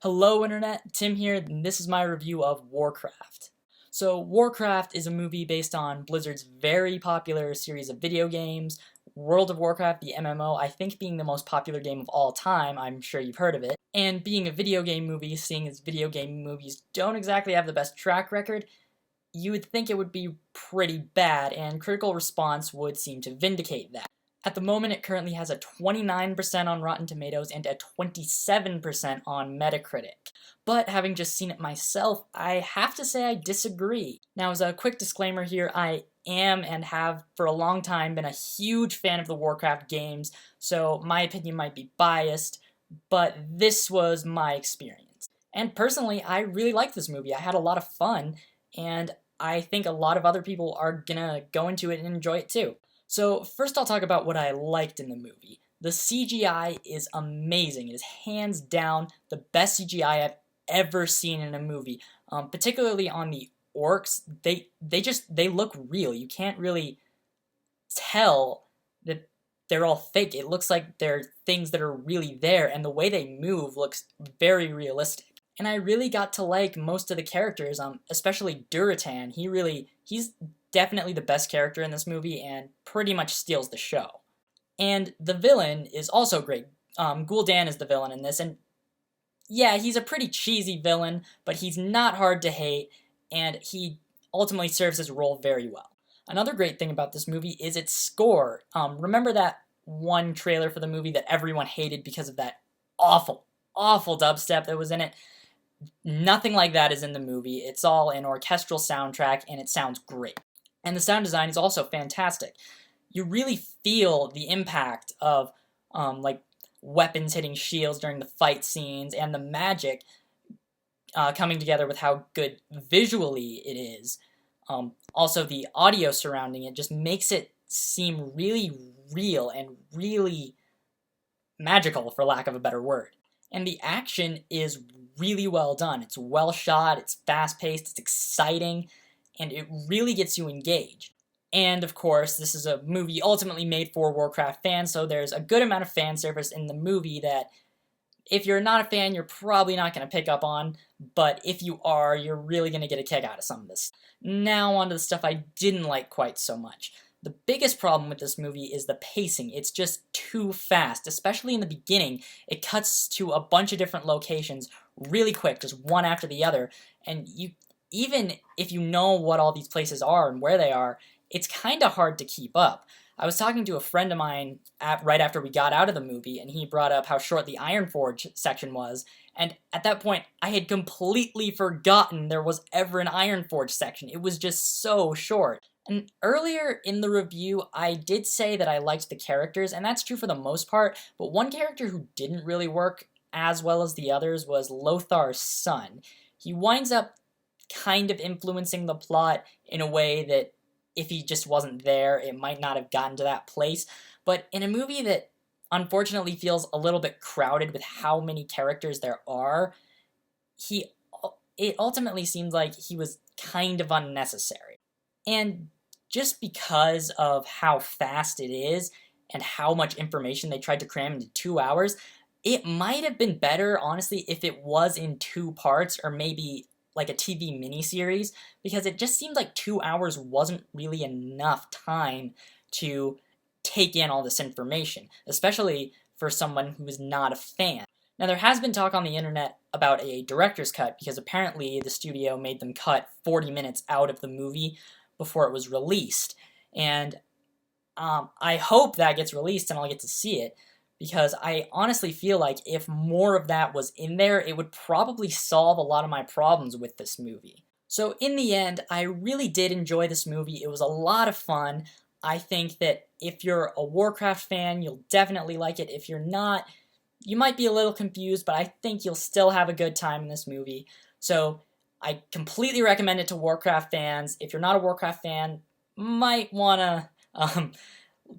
Hello Internet, Tim here, and this is my review of Warcraft. So Warcraft is a movie based on Blizzard's very popular series of video games, World of Warcraft, the MMO, I think being the most popular game of all time, I'm sure you've heard of it, and being a video game movie, seeing as video game movies don't exactly have the best track record, you would think it would be pretty bad, and critical response would seem to vindicate that. At the moment, it currently has a 29% on Rotten Tomatoes and a 27% on Metacritic. But having just seen it myself, I have to say I disagree. Now, as a quick disclaimer here, I am and have for a long time been a huge fan of the Warcraft games, so my opinion might be biased, but this was my experience. And personally, I really liked this movie. I had a lot of fun, and I think a lot of other people are gonna go into it and enjoy it too. So first I'll talk about what I liked in the movie. The CGI is amazing. It is hands down the best CGI I've ever seen in a movie. Particularly on the orcs, they look real. You can't really tell that they're all fake. It looks like they're things that are really there, and the way they move looks very realistic. And I really got to like most of the characters, especially Duratan. He's definitely the best character in this movie and pretty much steals the show. And the villain is also great. Gul'dan is the villain in this, and yeah, he's a pretty cheesy villain, but he's not hard to hate, and he ultimately serves his role very well. Another great thing about this movie is its score. Remember that one trailer for the movie that everyone hated because of that awful dubstep that was in it? Nothing like that is in the movie. It's all an orchestral soundtrack, and it sounds great. And the sound design is also fantastic. You really feel the impact of like weapons hitting shields during the fight scenes, and the magic coming together with how good visually it is. Also, the audio surrounding it just makes it seem really real and really magical, for lack of a better word. And the action is really well done. It's well shot, it's fast-paced, it's exciting, and it really gets you engaged. And of course, this is a movie ultimately made for Warcraft fans, so there's a good amount of fan service in the movie that if you're not a fan, you're probably not going to pick up on, but if you are, you're really going to get a kick out of some of this. Now on to the stuff I didn't like quite so much. The biggest problem with this movie is the pacing. It's just too fast, especially in the beginning. It cuts to a bunch of different locations really quick, just one after the other, and even if you know what all these places are and where they are, it's kind of hard to keep up. I was talking to a friend of mine right after we got out of the movie, and he brought up how short the Ironforge section was, and at that point, I had completely forgotten there was ever an Ironforge section. It was just so short. And earlier in the review, I did say that I liked the characters, and that's true for the most part, but one character who didn't really work as well as the others was Lothar's son. He winds up kind of influencing the plot in a way that if he just wasn't there, it might not have gotten to that place. But in a movie that unfortunately feels a little bit crowded with how many characters there are, it ultimately seemed like he was kind of unnecessary. And just because of how fast it is and how much information they tried to cram into 2 hours, it might have been better, honestly, if it was in 2 parts or maybe like a TV miniseries, because it just seemed like 2 hours wasn't really enough time to take in all this information, especially for someone who is not a fan. Now, there has been talk on the internet about a director's cut, because apparently the studio made them cut 40 minutes out of the movie before it was released, and I hope that gets released and I'll get to see it, because I honestly feel like if more of that was in there, it would probably solve a lot of my problems with this movie. So in the end, I really did enjoy this movie. It was a lot of fun. I think that if you're a Warcraft fan, you'll definitely like it. If you're not, you might be a little confused, but I think you'll still have a good time in this movie. So I completely recommend it to Warcraft fans. If you're not a Warcraft fan, might want to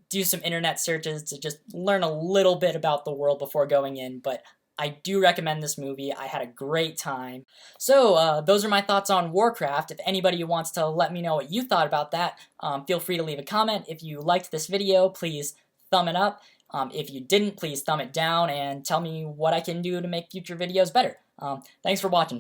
do some internet searches to just learn a little bit about the world before going in, but I do recommend this movie. I had a great time. So those are my thoughts on Warcraft. If anybody wants to let me know what you thought about that, feel free to leave a comment. If you liked this video, please thumb it up. If you didn't, please thumb it down and tell me what I can do to make future videos better. Thanks for watching.